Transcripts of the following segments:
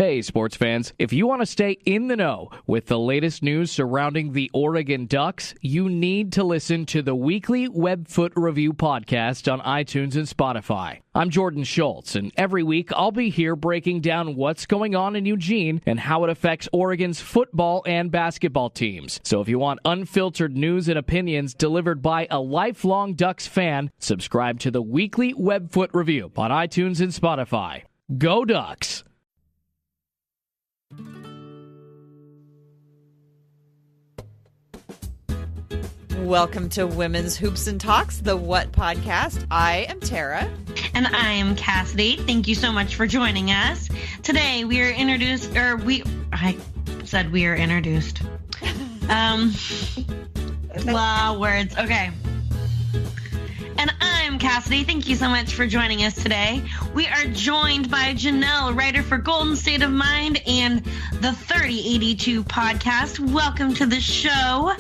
Hey, sports fans. If you want to stay in the know with the latest news surrounding the Oregon Ducks, you need to listen to the weekly Webfoot Review podcast on iTunes and Spotify. I'm Jordan Schultz, and every week I'll be here breaking down what's going on in Eugene and how it affects Oregon's football and basketball teams. So if you want unfiltered news and opinions delivered by a lifelong Ducks fan, subscribe to the weekly Webfoot Review on iTunes and Spotify. Go Ducks! Welcome to Women's Hoops and Talks, the What Podcast. I am Tara. And I am Cassidy. Thank you so much for joining us. Today we are introduced. Wow, words. Okay. And I'm Cassidy. Thank you so much for joining us today. We are joined by Jannelle, writer for Golden State of Mind and the 3082 podcast. Welcome to the show.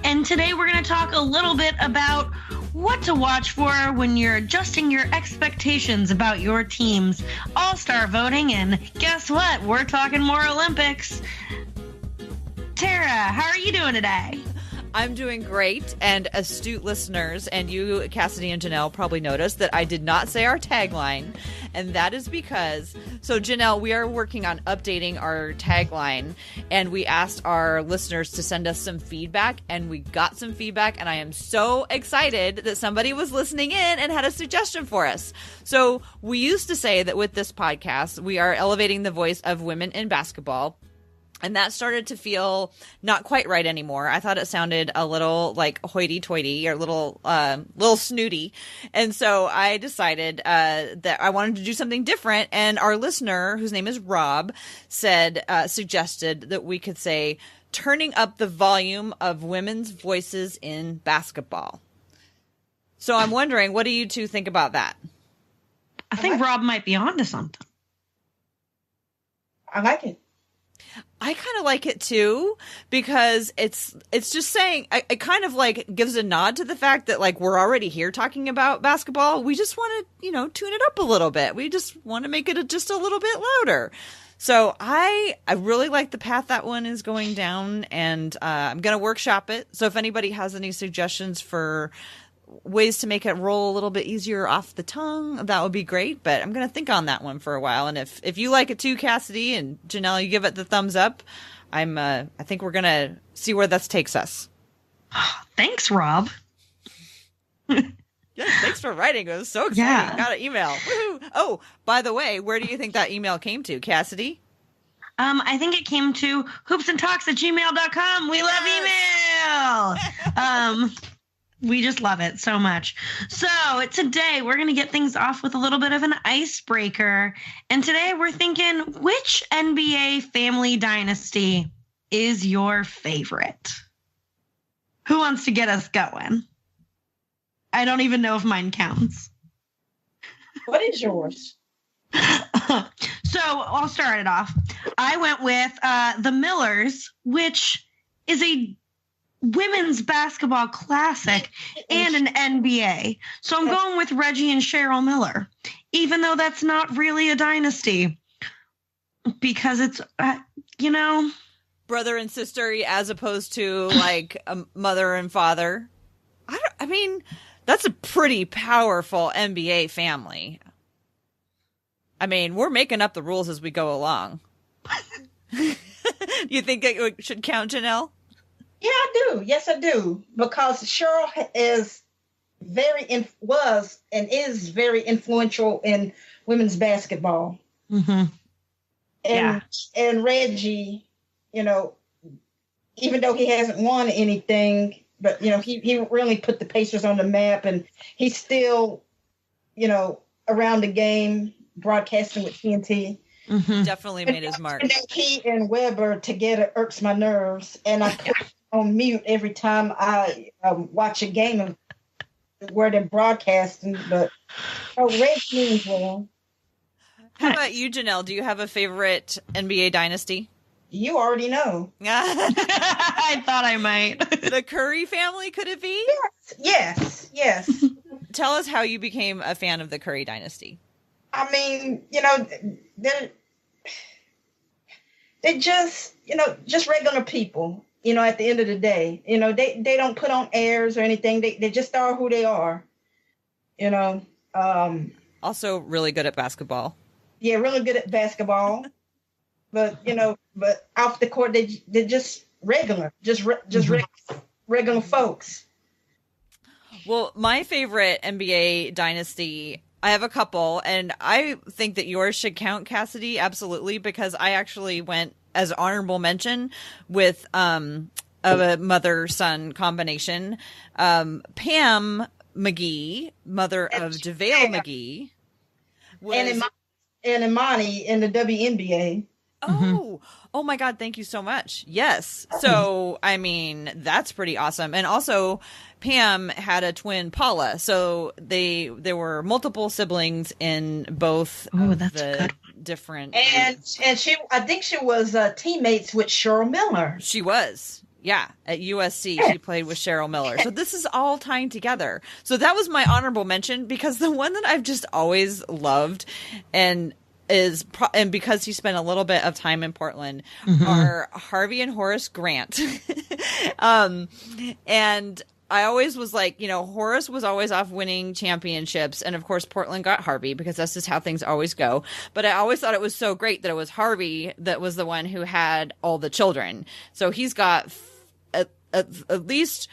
And today we're going to talk a little bit about what to watch for when you're adjusting your expectations about your team's all-star voting. And guess what? We're talking more Olympics. Tara, how are you doing today? I'm doing great, and astute listeners, and you, Cassidy and Jannelle, probably noticed that I did not say our tagline, and that is because, so Jannelle, we are working on updating our tagline, and we asked our listeners to send us some feedback, and we got some feedback, and I am so excited that somebody was listening in and had a suggestion for us. So we used to say that with this podcast, we are elevating the voice of women in basketball. And that started to feel not quite right anymore. I thought it sounded a little like hoity-toity or a little snooty. And so I decided that I wanted to do something different. And our listener, whose name is Rob, suggested that we could say, turning up the volume of women's voices in basketball. So I'm wondering, what do you two think about that? I think Rob might be onto something. I like it. I kind of like it too, because it's just saying, it kind of like gives a nod to the fact that like we're already here talking about basketball. We just want to, tune it up a little bit. We just want to make it just a little bit louder. So I really like the path that one is going down, and I'm going to workshop it. So if anybody has any suggestions for ways to make it roll a little bit easier off the tongue, that would be great. But I'm going to think on that one for a while. And if you like it too, Cassidy and Jannelle, you give it the thumbs up. I think we're going to see where this takes us. Thanks, Rob. Yeah, thanks for writing. It was so exciting. Yeah. Got an email. Woohoo. Oh, by the way, where do you think that email came to, Cassidy? I think it came to hoopsandtalks@gmail.com. We love email. We just love it so much. So today we're going to get things off with a little bit of an icebreaker. And today we're thinking, which NBA family dynasty is your favorite? Who wants to get us going? I don't even know if mine counts. What is yours? So I'll start it off. I went with the Millers, which is a women's basketball classic and an NBA. So I'm going with Reggie and Cheryl Miller, even though that's not really a dynasty, because it's, brother and sister as opposed to like a mother and father. I mean, that's a pretty powerful NBA family. I mean, we're making up the rules as we go along. You think it should count, Jannelle? Yeah, I do. Yes, I do. Because Cheryl was and is very influential in women's basketball. Mm-hmm. And Reggie, even though he hasn't won anything, but he really put the Pacers on the map, and he's still, around the game, broadcasting with TNT. Mm-hmm. Definitely made his mark. He and Weber together irks my nerves, and I put on mute every time I watch a game of where they're broadcasting. But Red means well. How about you, Jannelle? Do you have a favorite NBA dynasty? You already know. I thought I might. The Curry family, could it be? Yes. Tell us how you became a fan of the Curry dynasty. I mean, they're just, just regular people, at the end of the day. They don't put on airs or anything. They just are who they are, Also really good at basketball. Yeah, really good at basketball. But, but off the court, they're just regular, regular folks. Well, my favorite NBA dynasty, I have a couple, and I think that yours should count, Cassidy, absolutely, because I actually went as honorable mention with of a mother-son combination. Pam McGee, mother of DeVale McGee. And Imani in the WNBA. Oh my God. Thank you so much. Yes. So, I mean, that's pretty awesome. And also Pam had a twin, Paula. So there were multiple siblings in both different. And I think she was teammates with Cheryl Miller. She was. Yeah. At USC, she played with Cheryl Miller. So this is all tying together. So that was my honorable mention, because the one that I've just always loved and because he spent a little bit of time in Portland, are Harvey and Horace Grant. And I always was like, Horace was always off winning championships. And of course, Portland got Harvey, because that's just how things always go. But I always thought it was so great that it was Harvey that was the one who had all the children. So he's got at least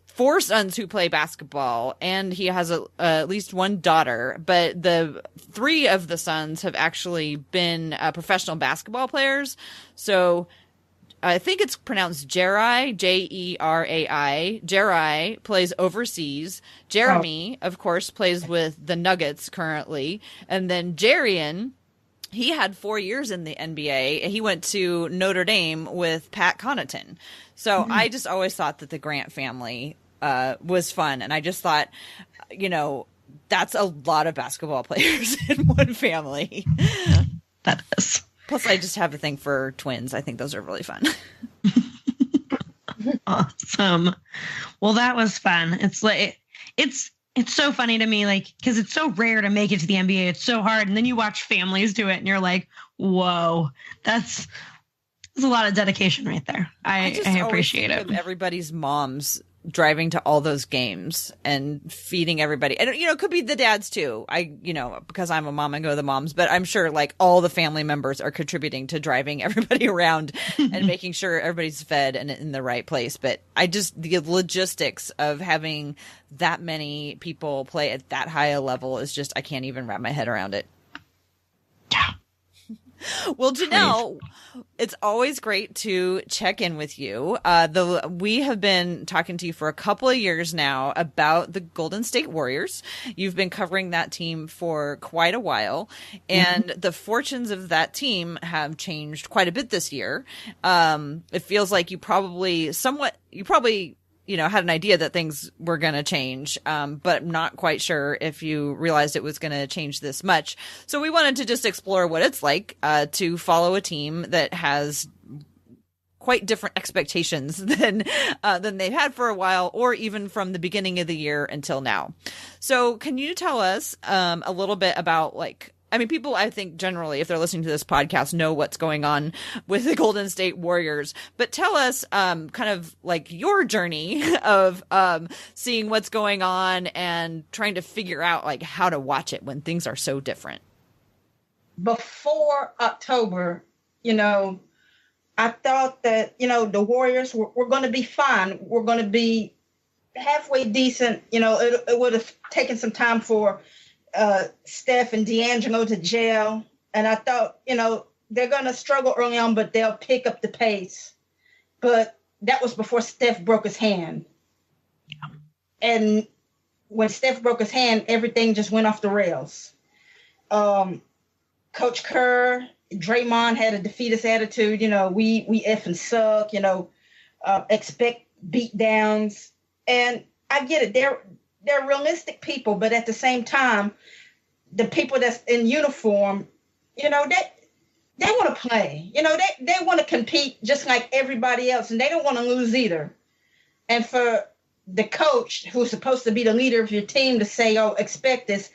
4 sons who play basketball, and he has at least 1 daughter, but the 3 of the sons have actually been professional basketball players. So I think it's pronounced Jerai, Jerai. Jerai plays overseas. Jeremy, of course, plays with the Nuggets currently. And then Jarian, he had 4 years in the NBA. He went to Notre Dame with Pat Connaughton. So I just always thought that the Grant family was fun. And I just thought, that's a lot of basketball players in one family. That is. Plus, I just have a thing for twins. I think those are really fun. Awesome. Well, that was fun. It's like, it's so funny to me, like, because it's so rare to make it to the NBA. It's so hard. And then you watch families do it and you're like, whoa, that's a lot of dedication right there. I appreciate it. Everybody's moms driving to all those games and feeding everybody. And, it could be the dads too. Because I'm a mom, I go to the moms, but I'm sure like all the family members are contributing to driving everybody around and making sure everybody's fed and in the right place. But the logistics of having that many people play at that high a level is just, I can't even wrap my head around it. Yeah. Well, Jannelle, it's always great to check in with you. We have been talking to you for a couple of years now about the Golden State Warriors. You've been covering that team for quite a while, and the fortunes of that team have changed quite a bit this year. It feels like you probably had an idea that things were going to change, but not quite sure if you realized it was going to change this much. So we wanted to just explore what it's like to follow a team that has quite different expectations than they've had for a while, or even from the beginning of the year until now. So can you tell us a little bit about people, I think generally, if they're listening to this podcast, know what's going on with the Golden State Warriors. But tell us kind of like your journey of seeing what's going on and trying to figure out like how to watch it when things are so different. Before October, I thought that, the Warriors were going to be fine. We're going to be halfway decent. It would have taken some time for Steph and D'Angelo to jail. And I thought, they're going to struggle early on, but they'll pick up the pace. But that was before Steph broke his hand. Yeah. And when Steph broke his hand, everything just went off the rails. Coach Kerr, Draymond had a defeatist attitude. We effing suck, expect beat downs. And I get it. They're realistic people, but at the same time, the people that's in uniform, they want to play. They want to compete just like everybody else, and they don't want to lose either. And for the coach, who's supposed to be the leader of your team, to say, "Oh, expect this,"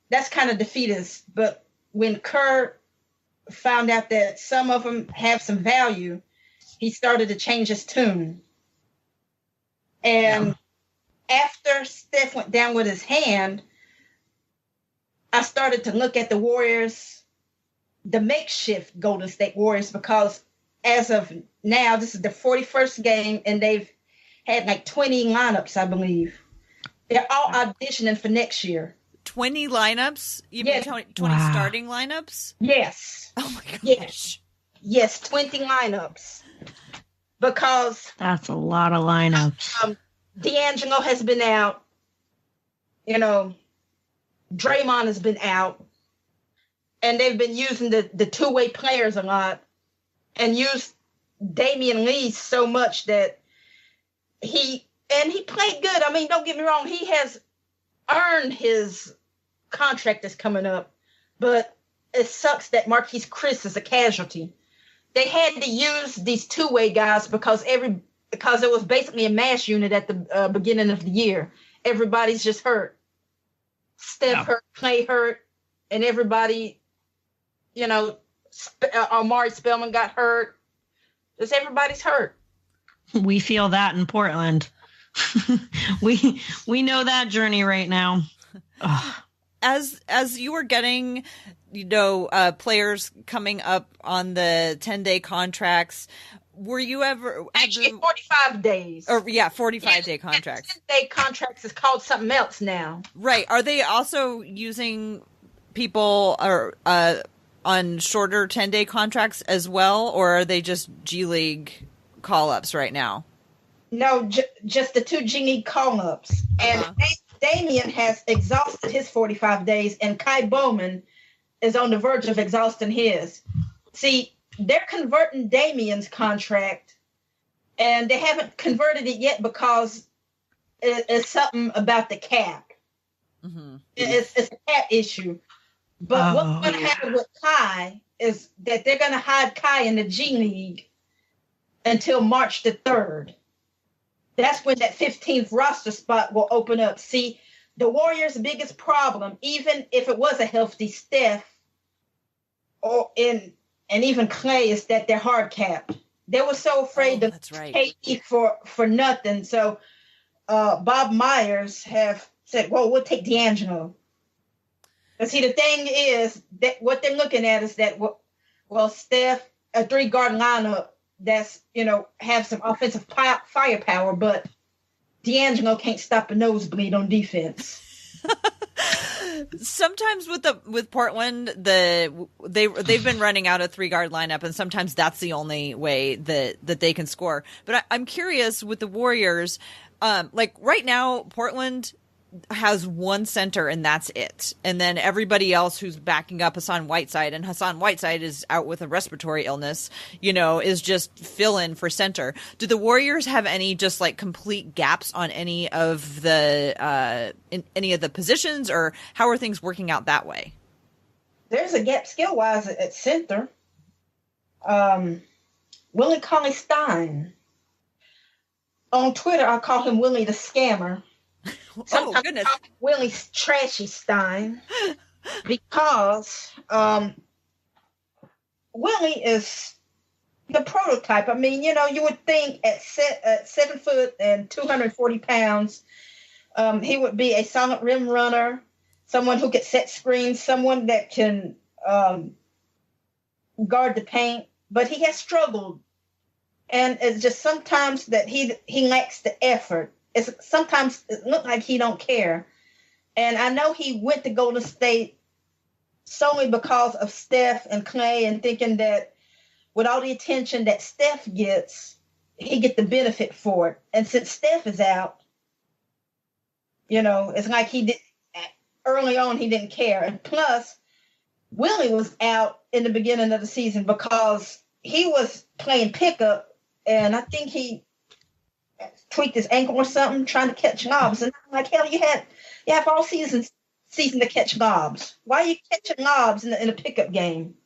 that's kind of defeatist. But when Kerr found out that some of them have some value, he started to change his tune. And after Steph went down with his hand, I started to look at the Warriors, the makeshift Golden State Warriors, because as of now, this is the 41st game, and they've had like 20 lineups, I believe. They're all auditioning for next year. 20 lineups? You Yes. mean 20 starting lineups? Yes. Oh my gosh. Yes. Yes, 20 lineups. Because That's a lot of lineups. D'Angelo has been out. You know, Draymond has been out. And they've been using the two-way players a lot and used Damian Lee so much that he played good. I mean, don't get me wrong. He has earned his contract that's coming up. But it sucks that Marquese Chriss is a casualty. They had to use these two-way guys because it was basically a mass unit at the beginning of the year. Everybody's just hurt. Steph hurt, Klay hurt, and everybody, you know, Omari Spellman got hurt. Just everybody's hurt. We feel that in Portland. we know that journey right now. Ugh. As you were getting, players coming up on the 10-day contracts, were you ever actually 45 days? 45-day contracts. 10-day contracts is called something else now. Right. Are they also using people on shorter 10-day contracts as well, or are they just G League call-ups right now? No, just the two G League call-ups. And Damian has exhausted his 45 days, and Kai Bowman is on the verge of exhausting his. See, they're converting Damian's contract, and they haven't converted it yet because it's something about the cap. Mm-hmm. It's a cap issue. But what's going to happen with Kai is that they're going to hide Kai in the G League until March the 3rd. That's when that 15th roster spot will open up. See, the Warriors' biggest problem, even if it was a healthy Steph and even Klay, is that they're hard capped. They were so afraid to pay for nothing. So Bob Myers have said, well, we'll take D'Angelo. But see, the thing is that what they're looking at is that, well, Steph, a 3-guard lineup that's, have some offensive firepower, but D'Angelo can't stop a nosebleed on defense. Sometimes with Portland, they've been running out a 3-guard lineup, and sometimes that's the only way that they can score. But I'm curious with the Warriors, like right now, Portland has one center and that's it. And then everybody else who's backing up Hassan Whiteside, and Hassan Whiteside is out with a respiratory illness, is just fill in for center. Do the Warriors have any just like complete gaps on any of the in any of the positions, or how are things working out that way? There's a gap skill wise at center. Willie Cauley-Stein. On Twitter, I call him Willie the Scammer. Sometimes oh, goodness. Willie's Trashy Stein, because Willie is the prototype. I mean, you would think at 7 foot and 240 pounds, he would be a solid rim runner, someone who could set screens, someone that can guard the paint. But he has struggled, and it's just sometimes that he lacks the effort. Sometimes it looks like he don't care. And I know he went to Golden State solely because of Steph and Klay, and thinking that with all the attention that Steph gets, he get the benefit for it. And since Steph is out, it's like he did early on, he didn't care. And plus, Willie was out in the beginning of the season because he was playing pickup, and I think he tweaked his ankle or something trying to catch lobs. And I'm like, hell, you have all season to catch lobs. Why are you catching lobs in a pickup game?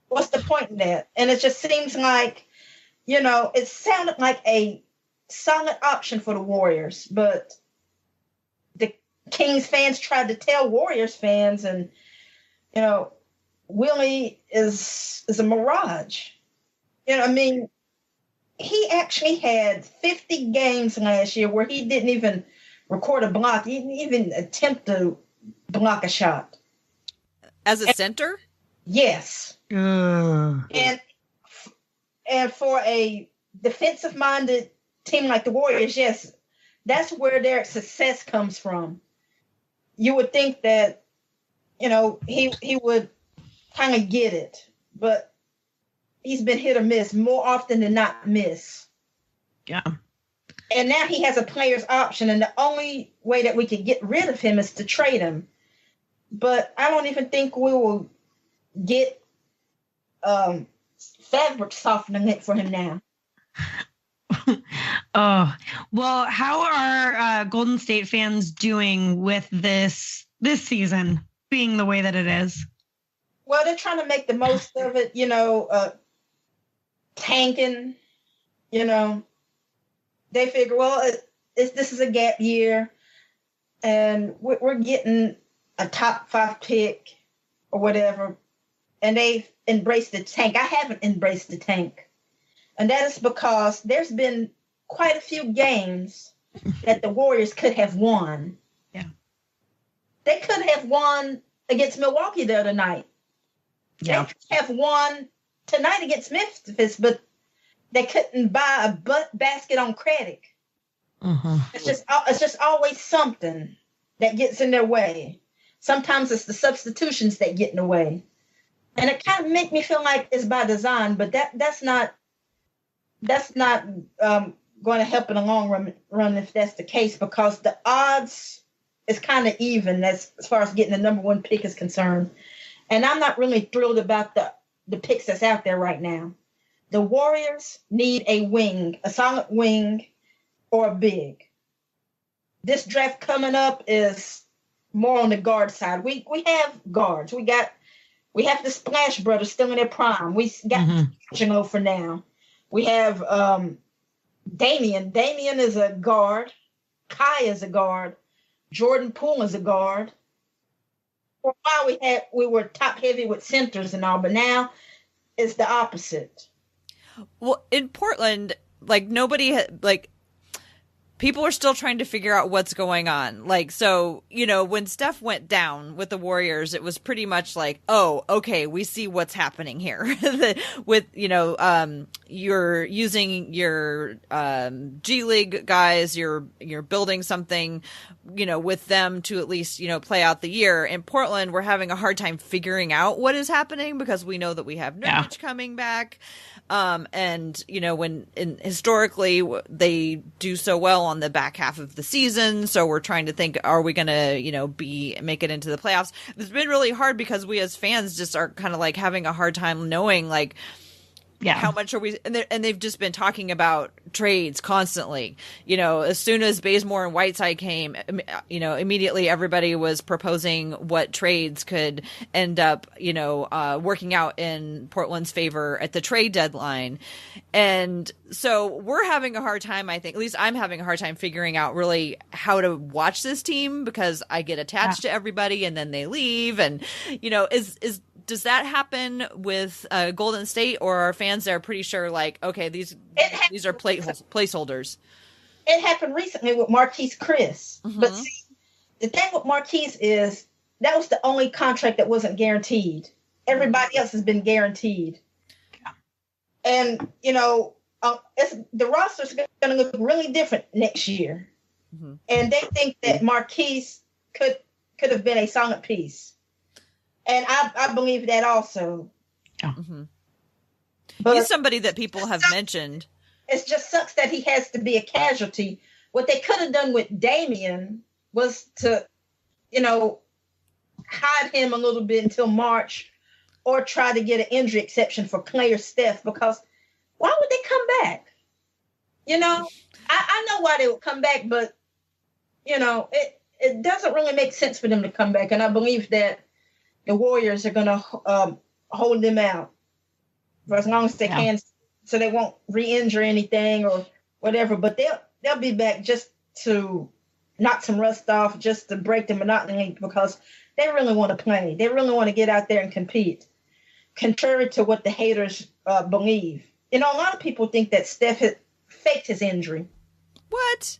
What's the point in that? And it just seems like, it sounded like a solid option for the Warriors, but the Kings fans tried to tell Warriors fans, and Willie is a mirage. You know, I mean, he actually had 50 games last year where he didn't even record a block. He didn't even attempt to block a shot. As a center? Yes. And for a defensive-minded team like the Warriors, yes, that's where their success comes from. You would think that, you know, he would kind of get it, but he's been hit or miss, more often than not miss. Yeah. And now he has a player's option, and the only way that we could get rid of him is to trade him. But I don't even think we will get fabric softening for him now. Oh, well, how are Golden State fans doing with this season being the way that it is? Well, they're trying to make the most of it, you know, tanking, you know. They figure, well, this is a gap year, and we're getting a top 5 pick or whatever, and they've embraced the tank. I haven't embraced the tank, and that is because there's been quite a few games that the Warriors could have won. Yeah. They could have won against Milwaukee the other night. Yeah. They could have won tonight against Memphis, but they couldn't buy a basket on credit. Mm-hmm. It's just always something that gets in their way. Sometimes it's the substitutions that get in the way. And it kind of make me feel like it's by design, but that's not going to help in the long run if that's the case, because the odds is kind of even as far as getting the number 1 pick is concerned. And I'm not really thrilled about the picks that's out there right now. The Warriors need a wing, a solid wing, or a big. This draft coming up is more on the guard side. We have guards. We have the Splash Brothers still in their prime. We got Jannelle for now. We have Damian. Damian is a guard. Kai is a guard. Jordan Poole is a guard. For a while we were top heavy with centers and all, but now it's the opposite. Well, in Portland, like people are still trying to figure out what's going on. Like, so, you know, when Steph went down with the Warriors, it was pretty much like, oh, okay, we see what's happening here. With, you know, you're using your G League guys, you're building something, you know, with them to at least, you know, play out the year. In Portland, we're having a hard time figuring out what is happening because we know that we have Nurkic coming back. And, you know, historically they do so well on the back half of the season. So we're trying to think, are we going to, you know, make it into the playoffs? It's been really hard because we as fans just are kind of like having a hard time knowing, like, how much are we, and they've just been talking about trades constantly. You know, as soon as Bazemore and Whiteside came, you know, immediately everybody was proposing what trades could end up, you know, working out in Portland's favor at the trade deadline. And so we're having a hard time, I think, at least I'm having a hard time figuring out really how to watch this team because I get attached to everybody and then they leave. And, you know, does that happen with Golden State, or are fans there pretty sure, like, okay, these are placeholders? It happened recently with Marquese Chriss. Mm-hmm. But see, the thing with Marquese is that was the only contract that wasn't guaranteed. Everybody else has been guaranteed. Yeah. And, you know, the roster's going to look really different next year. Mm-hmm. And they think that Marquese could have been a solid piece. And I believe that also. Yeah. Mm-hmm. But he's somebody that people have mentioned. It just sucks that he has to be a casualty. What they could have done with Damian was to, you know, hide him a little bit until March, or try to get an injury exception for Klay or Steph, because why would they come back? You know, I know why they would come back, but, you know, it doesn't really make sense for them to come back. And I believe that the Warriors are going to hold them out for as long as they can, so they won't re-injure anything or whatever. But they'll be back just to knock some rust off, just to break the monotony, because they really want to play. They really want to get out there and compete. contrary to what the haters believe. A lot of people think that Steph had faked his injury. What?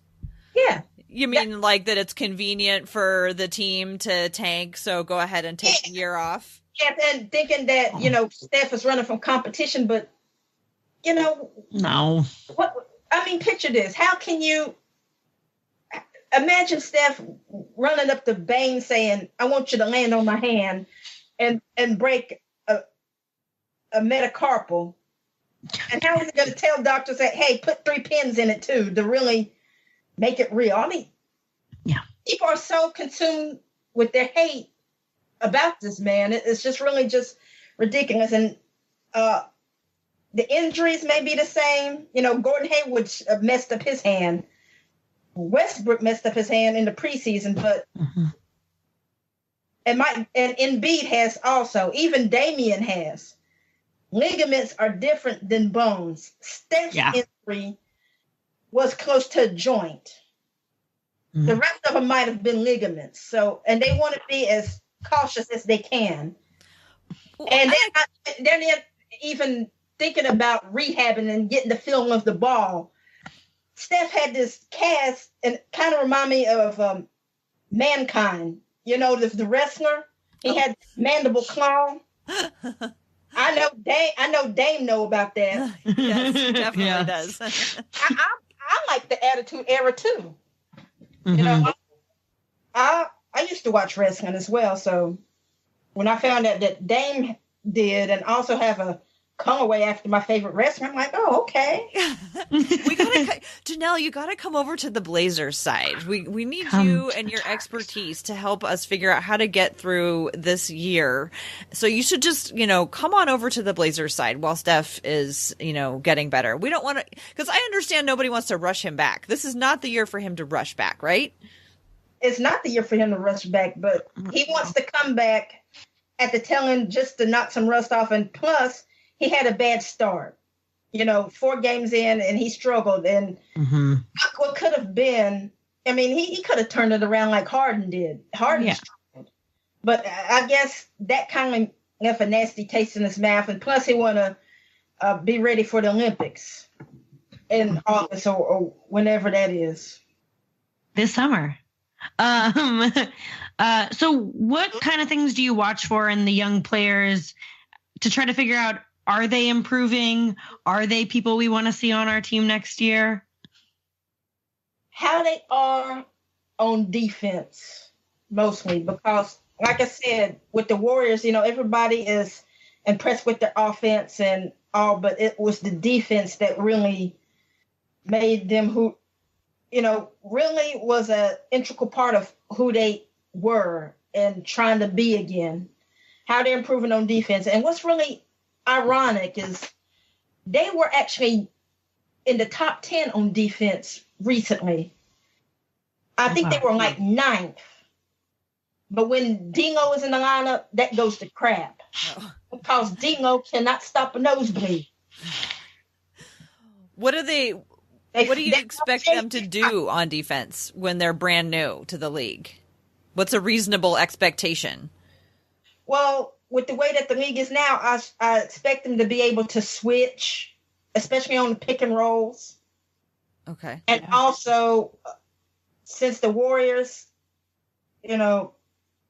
Yeah. You mean like that it's convenient for the team to tank, so go ahead and take the year off? Yeah, and thinking that, Steph is running from competition, but, No. Picture this. How can you imagine Steph running up to Bane saying, I want you to land on my hand and break a metacarpal? And how is he going to tell doctors that, hey, put 3 pins in it too to really make it real? People are so consumed with their hate about this man. It's just really just ridiculous. And the injuries may be the same. Gordon Hayward messed up his hand. Westbrook messed up his hand in the preseason, but and Embiid has also. Even Damian has. Ligaments are different than bones. Steph's injury was close to a joint. The rest of them might have been ligaments. So, and they want to be as cautious as they can. And they're not even thinking about rehabbing and getting the feeling of the ball. Steph had this cast and kind of remind me of Mankind. The wrestler. He had mandible claw. I know Dame know about that. Yes, he definitely does. I like the Attitude Era too. I used to watch wrestling as well. So when I found out that Dame did and also have a colorway after my favorite wrestler, I'm like, oh, okay. Jannelle, you gotta come over to the Blazers side. We need you and your expertise to help us figure out how to get through this year. So you should just, come on over to the Blazers side while Steph is, getting better. We don't want to, because I understand nobody wants to rush him back. This is not the year for him to rush back, right? It's not the year for him to rush back, but he wants to come back at the tail end just to knock some rust off. And plus, he had a bad start. 4 games in, and he struggled. And what could have been, he could have turned it around like Harden did. Harden struggled. But I guess that kind of left a nasty taste in his mouth. And plus, he want to be ready for the Olympics in August or whenever that is. This summer. So what kind of things do you watch for in the young players to try to figure out, are they improving? Are they people we want to see on our team next year? How they are on defense, mostly, because like I said, with the Warriors, everybody is impressed with their offense and all, but it was the defense that really made them who, really was an integral part of who they were and trying to be again, how they're improving on defense. And what's really ironic is they were actually in the top 10 on defense recently. I think they were like 9th. But when Dingo is in the lineup, that goes to crap. Because Dingo cannot stop a nosebleed. What do you expect them to do on defense when they're brand new to the league? What's a reasonable expectation? Well, with the way that the league is now, I expect them to be able to switch, especially on the pick and rolls. Okay. And also, since the Warriors,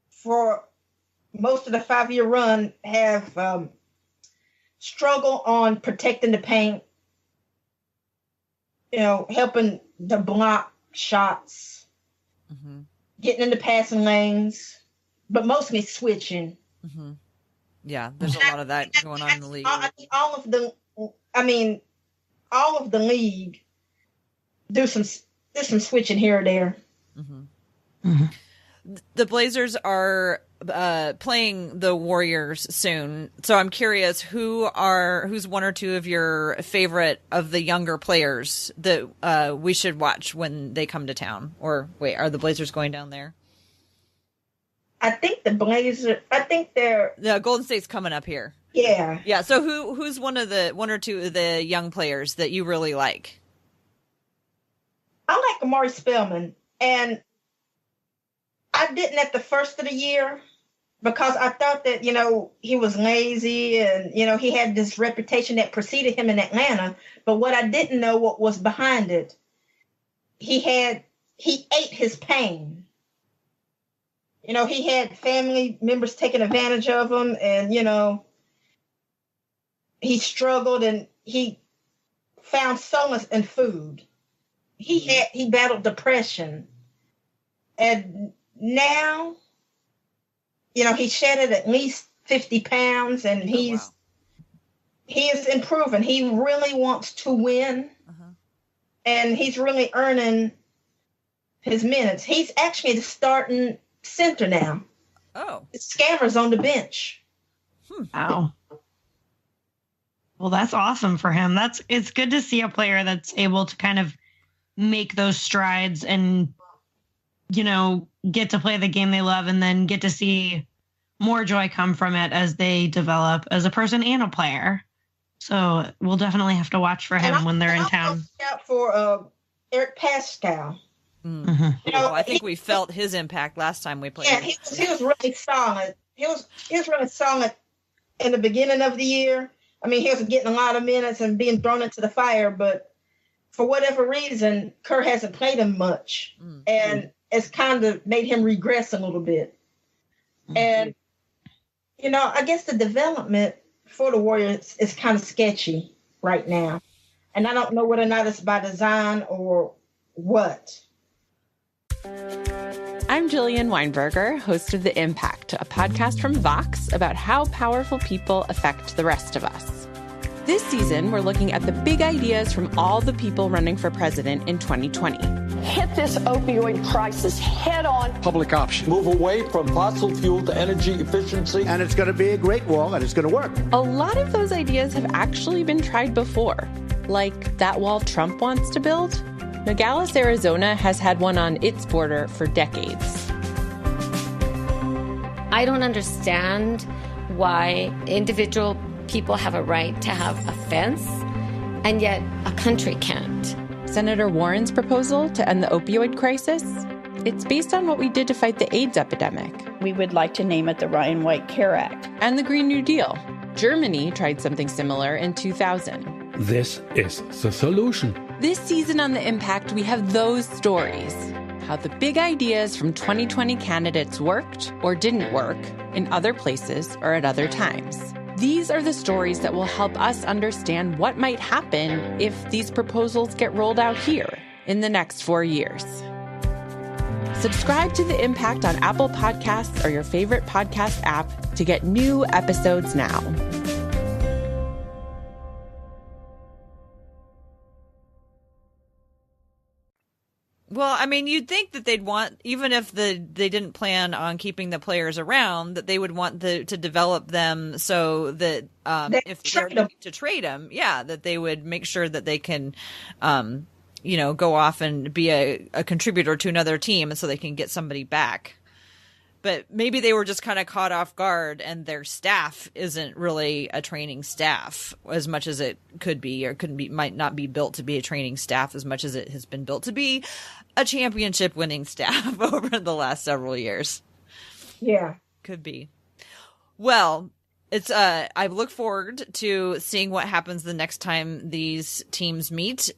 for most of the 5-year run have struggled on protecting the paint, helping the block shots, getting in the passing lanes, but mostly switching. Yeah, there's a lot of that going on in the league. All of the league do some switching here or there. The Blazers are playing the Warriors soon, so I'm curious who's one or two of your favorite of the younger players that we should watch when they come to town. Or wait, are the Blazers going down there? I think the Golden State's coming up here. Yeah. So who's one or two of the young players that you really like? I like Omari Spellman, and I didn't at the first of the year, because I thought that, he was lazy and, he had this reputation that preceded him in Atlanta. But what I didn't know what was behind it, he ate his pain. He had family members taking advantage of him and, he struggled and he found solace in food. He battled depression. And now, he shedded at least 50 pounds and he is improving. He really wants to win. And he's really earning his minutes. He's actually the starting center now. Oh. Scammer's on the bench. Wow. Well, that's awesome for him. It's good to see a player that's able to kind of make those strides and, get to play the game they love and then get to see more joy come from it as they develop as a person and a player. So we'll definitely have to watch for him when they're in town. Out for Eric Paschal. I think we felt his impact last time we played. Yeah, he was really solid. He was really solid in the beginning of the year. I mean, he was getting a lot of minutes and being thrown into the fire, but for whatever reason, Kerr hasn't played him much. And it's kind of made him regress a little bit. And, I guess the development for the Warriors is kind of sketchy right now. And I don't know whether or not it's by design or what. I'm Jillian Weinberger, host of The Impact, a podcast from Vox about how powerful people affect the rest of us. This season, we're looking at the big ideas from all the people running for president in 2020. Hit this opioid crisis head on. Public option. Move away from fossil fuel to energy efficiency. And it's going to be a great wall, and it's going to work. A lot of those ideas have actually been tried before, like that wall Trump wants to build. Nogales, Arizona has had one on its border for decades. I don't understand why individual people have a right to have a fence, and yet a country can't. Senator Warren's proposal to end the opioid crisis, it's based on what we did to fight the AIDS epidemic. We would like to name it the Ryan White Care Act. And the Green New Deal. Germany tried something similar in 2000. This is the solution. This season on The Impact, we have those stories. How the big ideas from 2020 candidates worked or didn't work in other places or at other times. These are the stories that will help us understand what might happen if these proposals get rolled out here in the next 4 years. Subscribe to The Impact on Apple Podcasts or your favorite podcast app to get new episodes now. Well, I mean, you'd think that they'd want, even if they didn't plan on keeping the players around, that they would want to develop them so that if they're looking to trade them, that they would make sure that they can, go off and be a contributor to another team, and so they can get somebody back. But maybe they were just kind of caught off guard, and their staff isn't really a training staff as much as it could be, or might not be built to be a training staff as much as it has been built to be a championship winning staff over the last several years. Yeah. Could be. Well, it's I look forward to seeing what happens the next time these teams meet.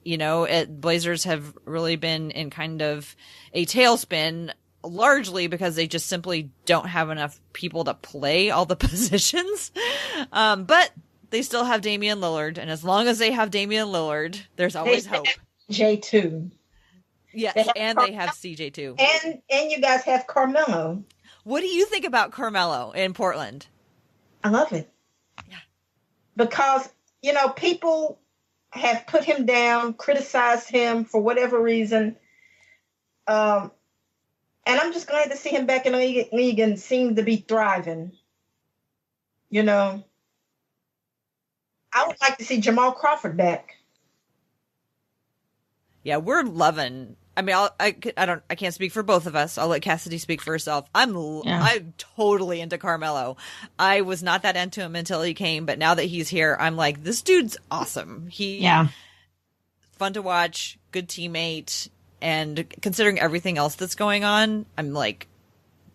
Blazers have really been in kind of a tailspin, largely because they just simply don't have enough people to play all the positions. But they still have Damian Lillard. And as long as they have Damian Lillard, there's always hope. J2. Yes, they have CJ too. And you guys have Carmelo. What do you think about Carmelo in Portland? I love it. Yeah. Because, people have put him down, criticized him for whatever reason. And I'm just glad to see him back in the league and seem to be thriving. I would like to see Jamal Crawford back. Yeah, we're loving. I mean, I can't speak for both of us. I'll let Cassidy speak for herself. I'm totally into Carmelo. I was not that into him until he came, but now that he's here, I'm like, this dude's awesome. Fun to watch, good teammate. And considering everything else that's going on, I'm like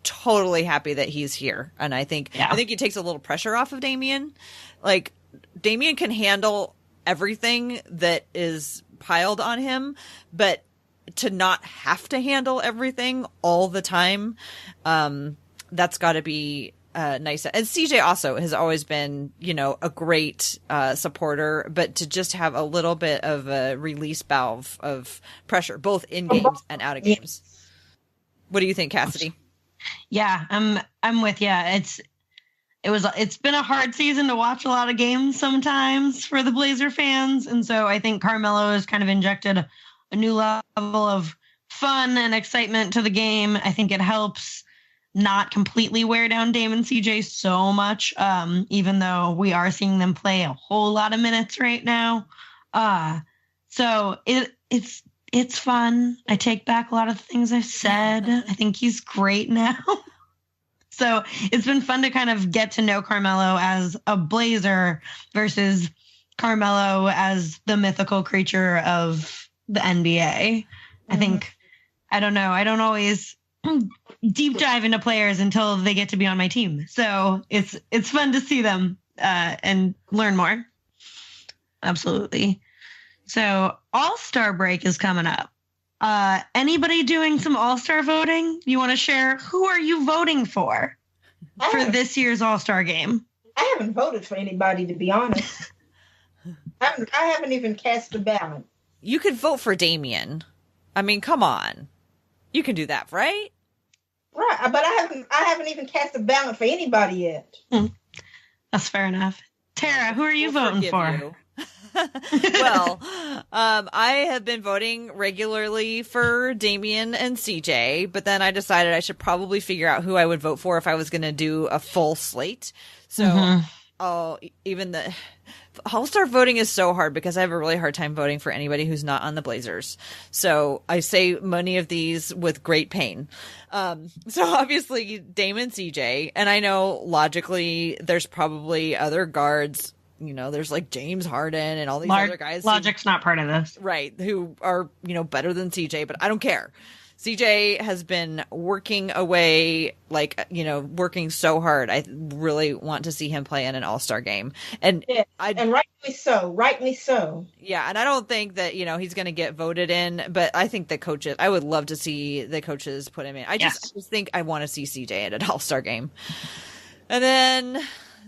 totally happy that he's here. And I think he takes a little pressure off of Damian. Like, Damian can handle everything that is piled on him, but to not have to handle everything all the time, that's got to be nice. And CJ also has always been, a great supporter, but to just have a little bit of a release valve of pressure, both in games and out of games. What do you think, Cassidy? Yeah, I'm with you. It's been a hard season to watch a lot of games sometimes for the Blazer fans, and so I think Carmelo has kind of injected a new level of fun and excitement to the game. I think it helps not completely wear down Dame and CJ so much, even though we are seeing them play a whole lot of minutes right now. So it's fun. I take back a lot of the things I've said. I think he's great now. So it's been fun to kind of get to know Carmelo as a Blazer versus Carmelo as the mythical creature of the NBA. I think, I don't know. I don't always deep dive into players until they get to be on my team. So it's fun to see them and learn more. Absolutely. So All-Star break is coming up. Anybody doing some All-Star voting? You want to share? Who are you voting for this year's All-Star game? I haven't voted for anybody, to be honest. I haven't even cast a ballot. You could vote for Damian. I mean, come on. You can do that, right? Right, but I haven't even cast a ballot for anybody yet. That's fair enough. Tara, who are you voting for? Well, I have been voting regularly for Damian and CJ, but then I decided I should probably figure out who I would vote for if I was going to do a full slate. So, even the All-Star voting is so hard because I have a really hard time voting for anybody who's not on the Blazers. So I say many of these with great pain. So obviously Dame and CJ, and I know logically there's probably other guards. There's like James Harden and all these other guys. Logic's not part of this. Right. Who are, better than CJ, but I don't care. CJ has been working away, working so hard. I really want to see him play in an All-Star game. And rightly so. Yeah. And I don't think that, he's going to get voted in, but I think the coaches, I would love to see the coaches put him in. I just think I want to see CJ at an All-Star game. And then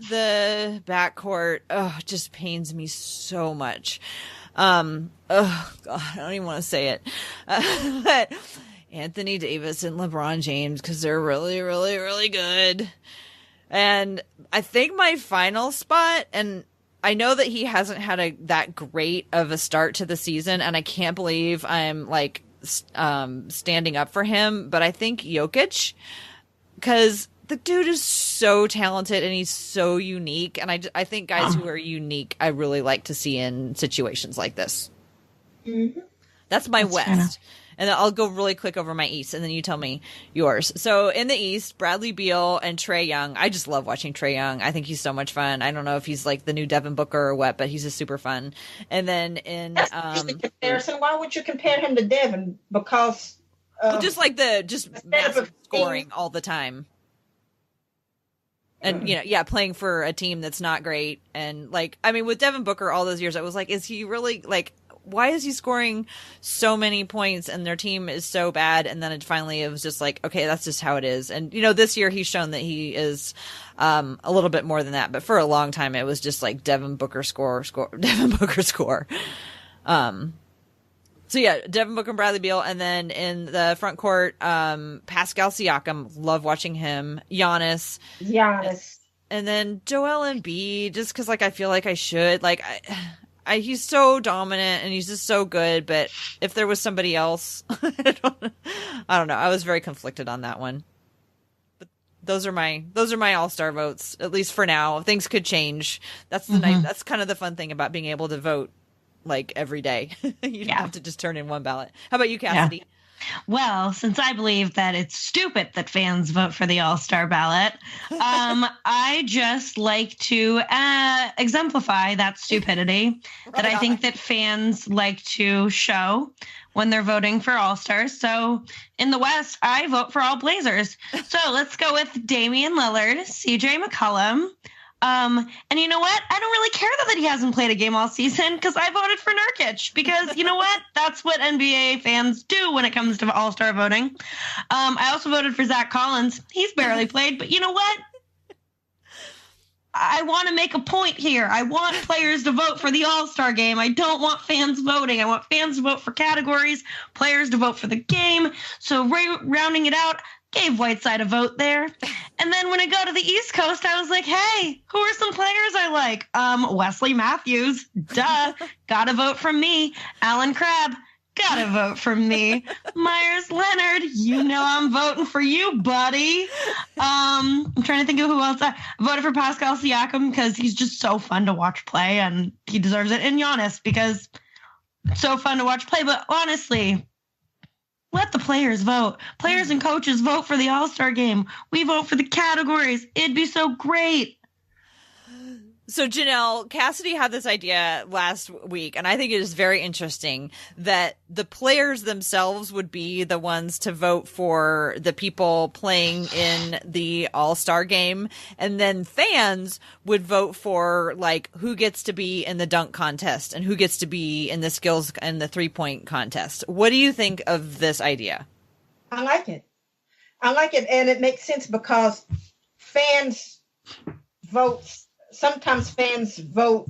the backcourt, just pains me so much. God, I don't even want to say it. But Anthony Davis and LeBron James, because they're really, really, really good. And I think my final spot, and I know that he hasn't had that great of a start to the season, and I can't believe I'm standing up for him, but I think Jokic, because the dude is so talented and he's so unique. And I think guys who are unique, I really like to see in situations like this. Mm-hmm. That's my West. And then I'll go really quick over my East and then you tell me yours. So in the East, Bradley Beal and Trae Young. I just love watching Trae Young. I think he's so much fun. I don't know if he's like the new Devin Booker or what, but he's just super fun. And then in the comparison, why would you compare him to Devin? Because just massive scoring all the time. And, playing for a team that's not great. And, with Devin Booker all those years, I was like, is he really, why is he scoring so many points and their team is so bad? And then it was just like, okay, that's just how it is. And, this year he's shown that he is a little bit more than that. But for a long time, it was just like Devin Booker score, Devin Booker score. So yeah, Devin Booker and Bradley Beal, and then in the front court, Paschal Siakam, love watching him. Giannis, and then Joel Embiid, just because I feel like I should. He's so dominant and he's just so good. But if there was somebody else, I don't know. I was very conflicted on that one. But those are my All-Star votes, at least for now. Things could change. That's the that's kind of the fun thing about being able to vote. Every day. You don't have to just turn in one ballot. How about you, Cassidy? Well, since I believe that it's stupid that fans vote for the All-Star ballot, I just like to exemplify that stupidity that I think that fans like to show when they're voting for All-Stars. So in the West, I vote for all Blazers. So let's go with Damian Lillard, CJ McCollum. And you know what? I don't really care that he hasn't played a game all season because I voted for Nurkic because you know what? That's what NBA fans do when it comes to All-Star voting. I also voted for Zach Collins. He's barely played, but you know what? I want to make a point here. I want players to vote for the All-Star game. I don't want fans voting. I want fans to vote for categories, players to vote for the game. So rounding it out, gave Whiteside a vote there. And then when I go to the East Coast, I was like, hey, who are some players I like? Wesley Matthews, duh, gotta vote from me. Alan Crabb, gotta vote from me. Myers Leonard, you know I'm voting for you, buddy. I'm trying to think of who else. I voted for Paschal Siakam because he's just so fun to watch play, and he deserves it. And Giannis because it's so fun to watch play. But honestly, let the players vote. Players and coaches vote for the All-Star game. We vote for the categories. It'd be so great. So, Jannelle, Cassidy had this idea last week, and I think it is very interesting that the players themselves would be the ones to vote for the people playing in the All-Star game, and then fans would vote for, like, who gets to be in the dunk contest and who gets to be in the skills and the three-point contest. What do you think of this idea? I like it. And it makes sense because fans vote. Sometimes fans vote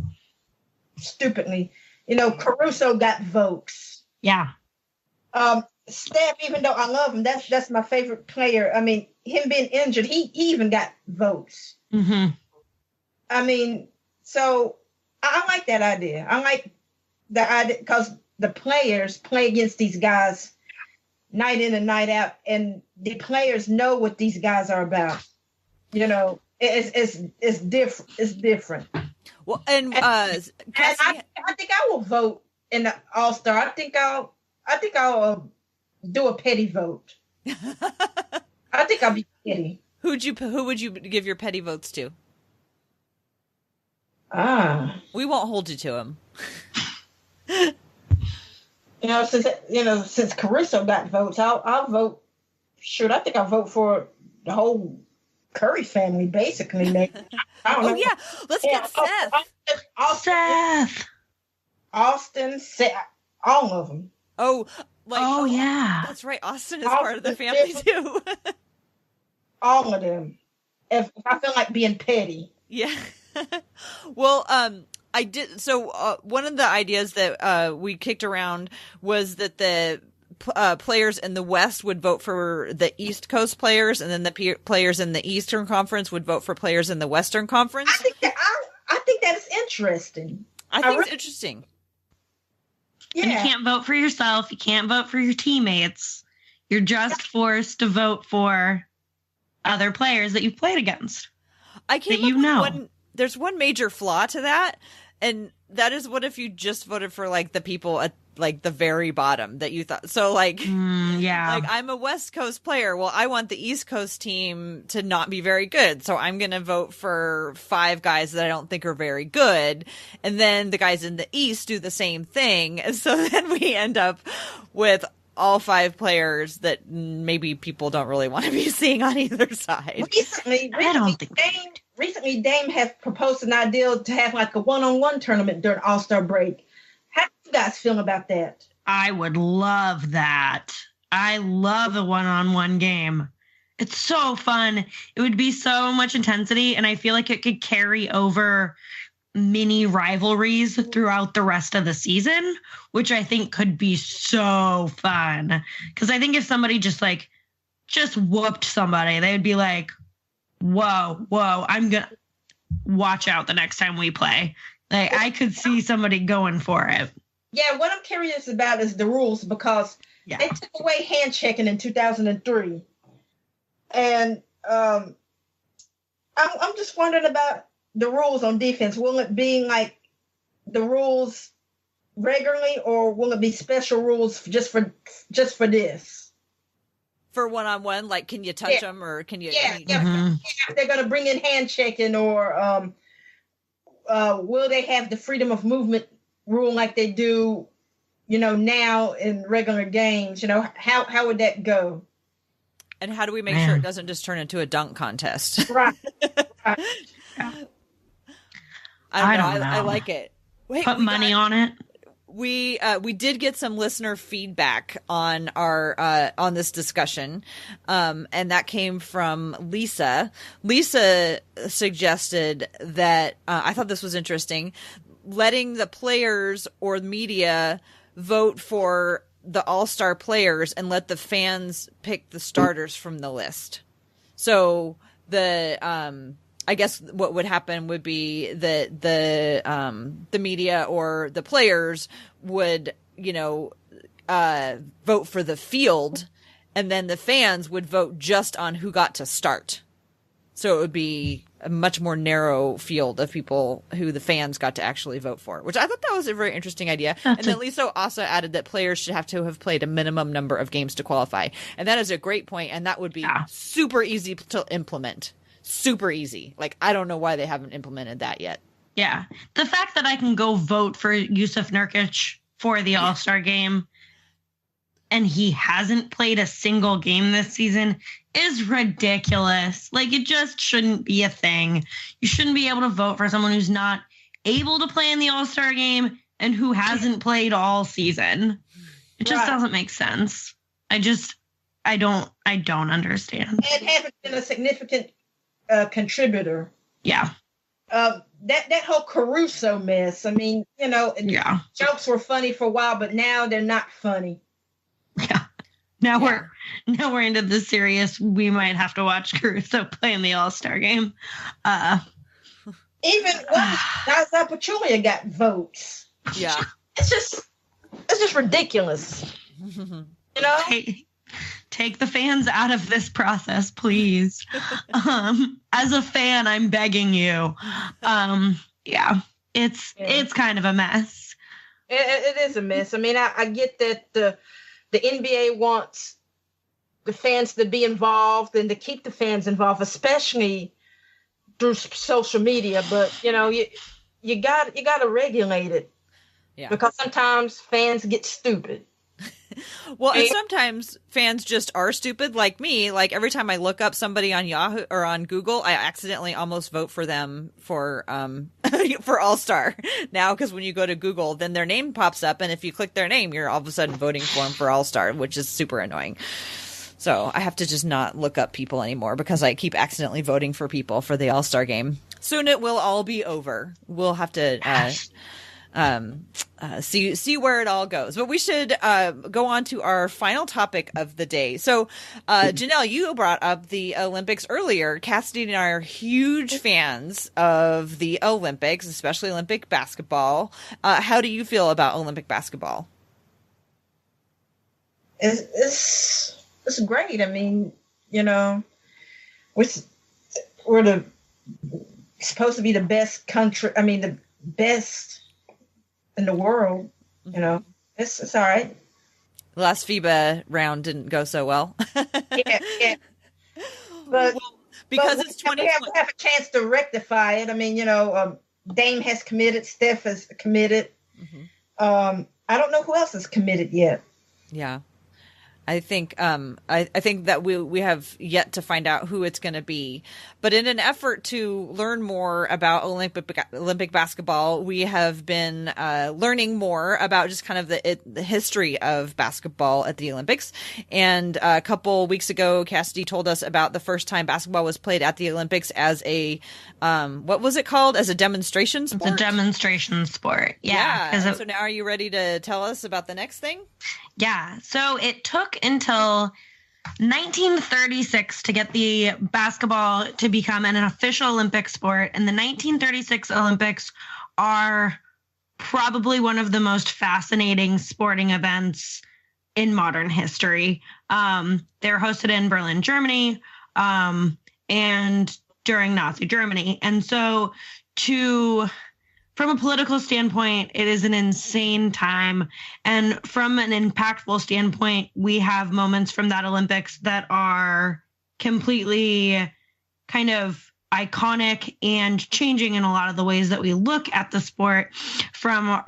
stupidly. You know, Caruso got votes. Yeah. Steph, even though I love him, that's my favorite player. I mean, him being injured, he even got votes. Mm-hmm. I mean, so I like that idea. I like the idea because the players play against these guys night in and night out, and the players know what these guys are about. You know, it's different. It's different. Well, and I think I will vote in the All-Star. I think I'll do a petty vote. I think I'll be petty. Who would you give your petty votes to? We won't hold you to him. Since Caruso got votes, I'll vote. Shoot, I think I'll vote for the whole Curry family, basically. Maybe. I don't know. Yeah, let's get Seth. Austin, Seth, all of them. Yeah. That's right. Austin is part of the family too. All of them. If I feel like being petty. Yeah. Well, I did. So one of the ideas that we kicked around was that the players in the West would vote for the East Coast players, and then the players in the Eastern Conference would vote for players in the Western Conference. I think that is interesting. I think it's interesting. Yeah. And you can't vote for yourself. You can't vote for your teammates. You're just forced to vote for other players that you've played against. I came up with there's one major flaw to that, and that is, what if you just voted for like the people at like the very bottom that you thought? So like, like I'm a West Coast player. Well, I want the East Coast team to not be very good, so I'm going to vote for 5 guys that I don't think are very good, and then the guys in the East do the same thing, and so then we end up with all 5 players that maybe people don't really want to be seeing on either side. Recently, Dame has proposed an idea to have like a one-on-one tournament during All-Star break. How do you guys feel about that? I would love that. I love a one-on-one game. It's so fun. It would be so much intensity, and I feel like it could carry over mini rivalries throughout the rest of the season, which I think could be so fun. Because I think if somebody just whooped somebody, they'd be like, whoa, I'm going to watch out the next time we play. Like, I could see somebody going for it. Yeah, what I'm curious about is the rules, because they took away hand checking in 2003. And I'm just wondering about the rules on defense. Will it be like the rules regularly, or will it be special rules just for this? For one-on-one, like, can you touch them or can you? They're going to bring in handshaking, or will they have the freedom of movement rule like they do, now in regular games? How would that go? And how do we make sure it doesn't just turn into a dunk contest? Right. I don't know. I like it. Put money on it. We did get some listener feedback on our on this discussion, and that came from Lisa. Lisa suggested that I thought this was interesting, letting the players or the media vote for the all-star players and let the fans pick the starters from the list. So I guess what would happen would be that the media or the players would, vote for the field, and then the fans would vote just on who got to start. So it would be a much more narrow field of people who the fans got to actually vote for, which I thought that was a very interesting idea. And then Lisa also added that players should have to have played a minimum number of games to qualify. And that is a great point, and that would be super easy to implement. Super easy. Like, I don't know why they haven't implemented that yet. Yeah. The fact that I can go vote for Yusuf Nurkic for the All-Star game and he hasn't played a single game this season is ridiculous. Like, it just shouldn't be a thing. You shouldn't be able to vote for someone who's not able to play in the All-Star game and who hasn't played all season. It just doesn't make sense. I don't understand. And haven't been a significant contributor. Yeah. That whole Caruso mess. I mean, jokes were funny for a while, but now they're not funny. Yeah. Now we're into the serious. We might have to watch Caruso play in the All-Star game. Even Zaza Pachulia got votes. Yeah. It's just ridiculous. Take the fans out of this process, please. As a fan, I'm begging you. It's kind of a mess. It is a mess. I mean, I get that the NBA wants the fans to be involved and to keep the fans involved, especially through social media. But you got to regulate it, because sometimes fans get stupid. Well, and sometimes fans just are stupid, like me. Like, every time I look up somebody on Yahoo or on Google, I accidentally almost vote for them for All-Star now, because when you go to Google, then their name pops up, and if you click their name, you're all of a sudden voting for them for All-Star, which is super annoying. So I have to just not look up people anymore, because I keep accidentally voting for people for the All-Star game. Soon it will all be over. We'll have to see where it all goes. But we should go on to our final topic of the day. So, Jannelle, you brought up the Olympics earlier. Cassidy and I are huge fans of the Olympics, especially Olympic basketball. How do you feel about Olympic basketball? It's great. I mean, we're supposed to be the best country. I mean, the best in the world. It's all right. The last FIBA round didn't go so well. yeah. But because it's 2020, we have a chance to rectify it. I mean, Dame has committed, Steph has committed. Mm-hmm. I don't know who else is committed yet. Yeah. I think I think that we have yet to find out who it's going to be. But in an effort to learn more about Olympic basketball, we have been learning more about just kind of the history of basketball at the Olympics. And a couple weeks ago, Cassidy told us about the first time basketball was played at the Olympics as a what was it called? As a demonstration sport? It's a demonstration sport. Yeah. So now are you ready to tell us about the next thing? Yeah. So it took until 1936 to get the basketball to become an official Olympic sport. And the 1936 Olympics are probably one of the most fascinating sporting events in modern history. They're hosted in Berlin, Germany, and during Nazi Germany. And so to from a political standpoint, it is an insane time. And from an impactful standpoint, we have moments from that Olympics that are completely kind of iconic and changing in a lot of the ways that we look at the sport, from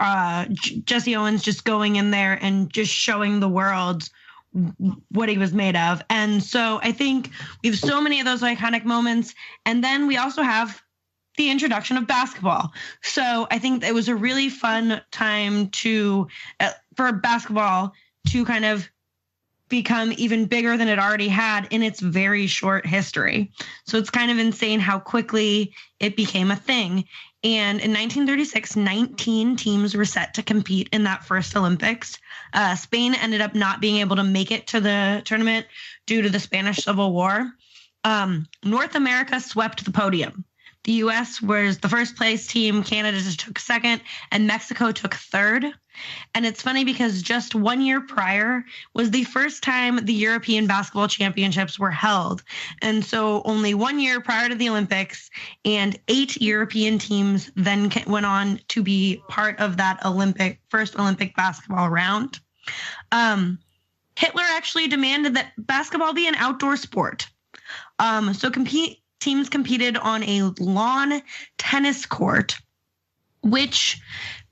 Jesse Owens just going in there and just showing the world what he was made of. And so I think we have so many of those iconic moments. And then we also have the introduction of basketball. So I think it was a really fun time for basketball to kind of become even bigger than it already had in its very short history. So it's kind of insane how quickly it became a thing. And in 1936, 19 teams were set to compete in that first Olympics. Spain ended up not being able to make it to the tournament due to the Spanish Civil War. North America swept the podium. The U.S. was the first place team, Canada took second, and Mexico took third. And it's funny because just 1 year prior was the first time the European Basketball Championships were held. And so only 1 year prior to the Olympics, and 8 European teams then went on to be part of that first Olympic basketball round. Hitler actually demanded that basketball be an outdoor sport. Teams competed on a lawn tennis court, which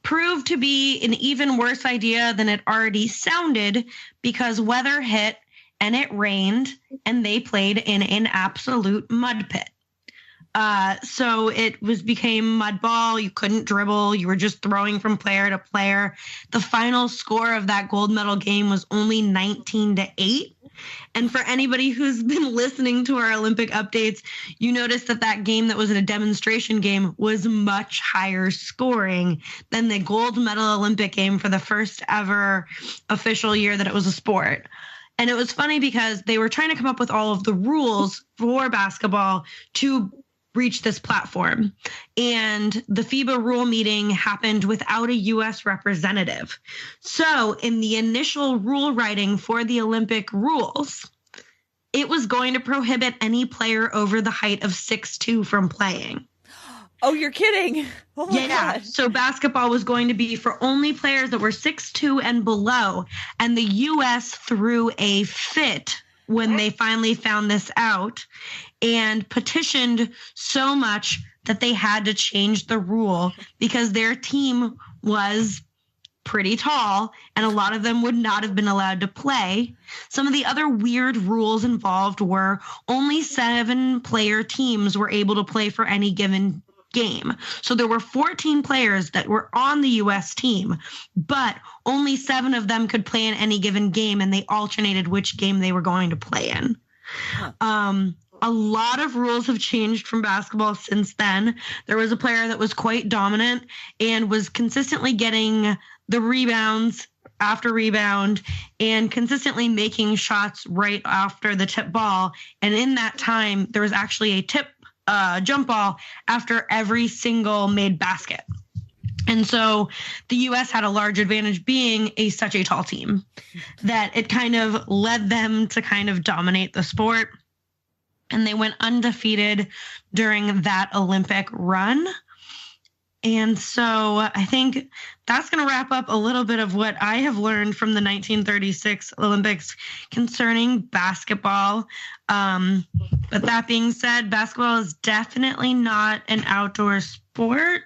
proved to be an even worse idea than it already sounded, because weather hit and it rained and they played in an absolute mud pit. So it became mud ball. You couldn't dribble. You were just throwing from player to player. The final score of that gold medal game was only 19-8. And for anybody who's been listening to our Olympic updates, you notice that game that was a demonstration game was much higher scoring than the gold medal Olympic game for the first ever official year that it was a sport. And it was funny because they were trying to come up with all of the rules for basketball to reach this platform. And the FIBA rule meeting happened without a U.S. representative. So in the initial rule writing for the Olympic rules, it was going to prohibit any player over the height of 6'2" from playing. Oh, you're kidding. Oh my God. So basketball was going to be for only players that were 6'2" and below. And the U.S. threw a fit when they finally found this out, and petitioned so much that they had to change the rule because their team was pretty tall and a lot of them would not have been allowed to play. Some of the other weird rules involved were only 7-player teams were able to play for any given game. So there were 14 players that were on the U.S. team, but only 7 of them could play in any given game, and they alternated which game they were going to play in. A lot of rules have changed from basketball since then. There was a player that was quite dominant and was consistently getting the rebounds after rebound and consistently making shots right after the tip ball. And in that time, there was actually a jump ball after every single made basket. And so the U.S. had a large advantage being such a tall team that it kind of led them to kind of dominate the sport. And they went undefeated during that Olympic run. And so I think that's going to wrap up a little bit of what I have learned from the 1936 Olympics concerning basketball. But that being said, basketball is definitely not an outdoor sport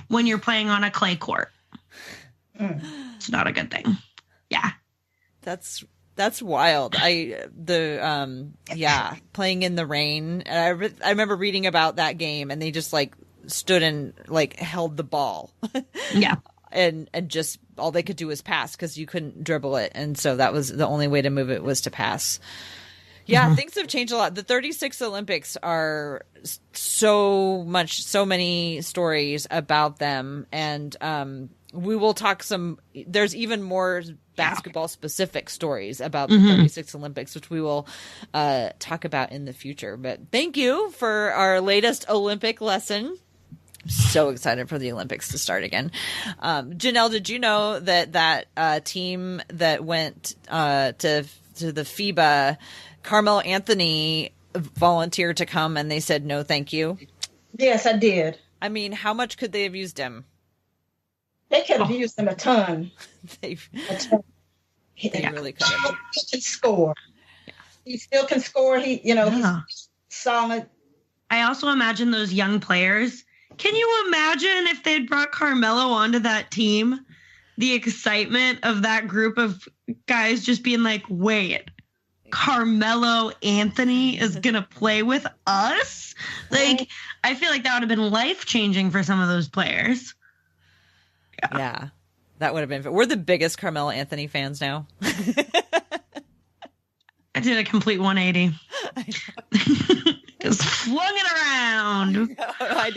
when you're playing on a clay court. It's not a good thing. Yeah. That's wild. Playing in the rain. And I remember reading about that game, and they just stood and held the ball. Yeah. And just all they could do was pass because you couldn't dribble it. And so that was the only way to move it was to pass. Yeah, things have changed a lot. The 36 Olympics are so many stories about them. And we will talk there's even more basketball specific stories about the 36 Olympics, which we will talk about in the future. But thank you for our latest Olympic lesson. So excited for the Olympics to start again. Jannelle, did you know that team that went to the FIBA, Carmelo Anthony volunteered to come and they said no thank you? Yes, I did. I mean, how much could they have used him? They could have used him a ton. They He really could have. can score. He still can score. He's solid. I also imagine those young players. Can you imagine if they'd brought Carmelo onto that team? The excitement of that group of guys just being like, wait, Carmelo Anthony is going to play with us? Like, I feel like that would have been life-changing for some of those players. Yeah, that would have been. We're the biggest Carmelo Anthony fans now. I did a complete 180. Just flung it around. I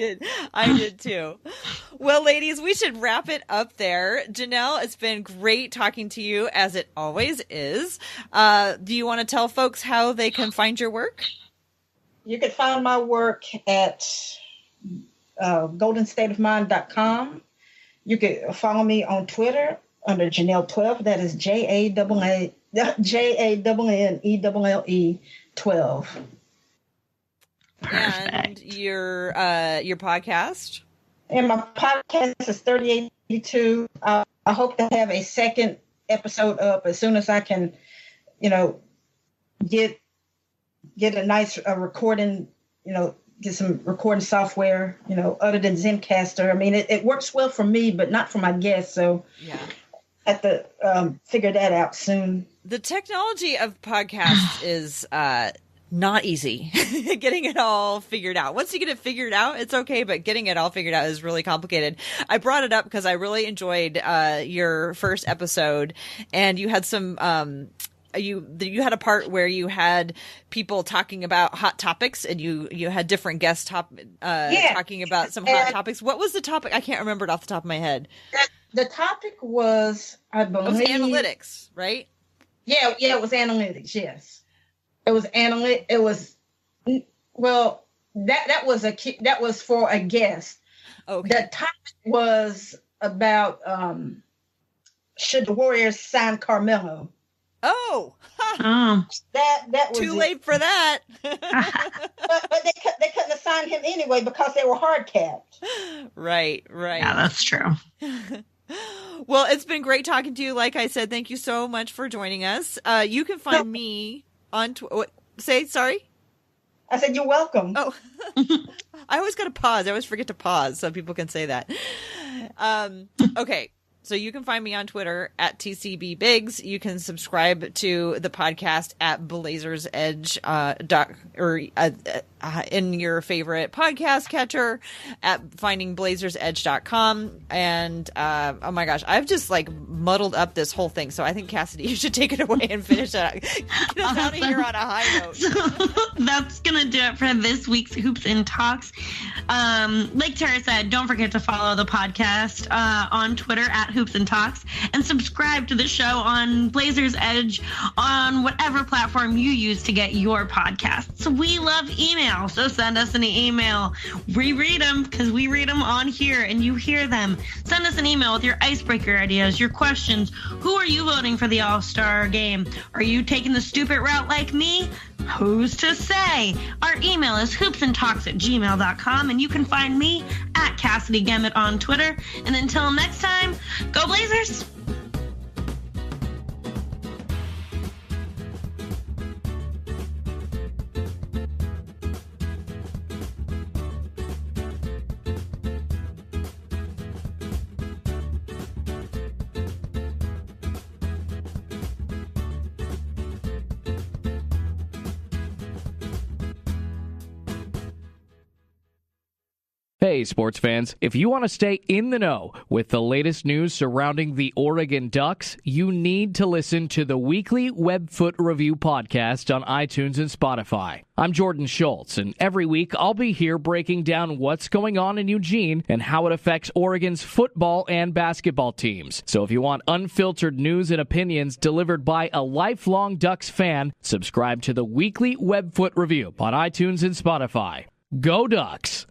did too. Well, ladies, we should wrap it up there. Jannelle, it's been great talking to you, as it always is. Do you want to tell folks how they can find your work? You can find my work at goldenstateofmind.com. You can follow me on Twitter under Jannelle12. That is JANNELLE 12. Perfect. And your podcast? And my podcast is 3082. I hope to have a second episode up as soon as I can, get a nice recording, get some recording software, other than Zencaster. I mean, it works well for me, but not for my guests. So yeah, I have to figure that out soon. The technology of podcasts is not easy. Getting it all figured out. Once you get it figured out, it's okay, but getting it all figured out is really complicated. I brought it up because I really enjoyed your first episode, and you had some you had a part where you had people talking about hot topics, and you had different guests talking about some hot topics. What was the topic? I can't remember it off the top of my head. The topick was, I believe, it was analytics, right? Yeah, it was analytics. Yes, it was analytics. It was that was for a guest. Okay. The topic was about should the Warriors sign Carmelo? Oh, that was too late for that. but they couldn't have signed him anyway because they were hard capped. Right. Yeah, that's true. Well, it's been great talking to you. Like I said, thank you so much for joining us. You can find me on sorry. I said you're welcome. Oh, I always got to pause. I always forget to pause so people can say that. Okay. So you can find me on Twitter at TCBBiggs. You can subscribe to the podcast at Blazers Edge, in your favorite podcast catcher at findingblazersedge.com. And, oh my gosh, I've just muddled up this whole thing. So I think Cassidy, you should take it away and finish it. Get us out of here on a high note. So that's going to do it for this week's Hoops and Talks. Like Tara said, don't forget to follow the podcast on Twitter at Hoops and Talks, and subscribe to the show on Blazers Edge on whatever platform you use to get your podcasts. We love email, so send us an email. We read them because we read them on here and you hear them. Send us an email with your icebreaker ideas, your questions. Who are you voting for the All-Star game? Are you taking the stupid route like me? Who's to say? Our email is hoopsandtalks@gmail.com, and you can find me at Cassidy Gemmett on Twitter. And until next time, go Blazers! Hey, sports fans, if you want to stay in the know with the latest news surrounding the Oregon Ducks, you need to listen to the weekly Webfoot Review podcast on iTunes and Spotify. I'm Jordan Schultz, and every week I'll be here breaking down what's going on in Eugene and how it affects Oregon's football and basketball teams. So if you want unfiltered news and opinions delivered by a lifelong Ducks fan, subscribe to the weekly Webfoot Review on iTunes and Spotify. Go Ducks!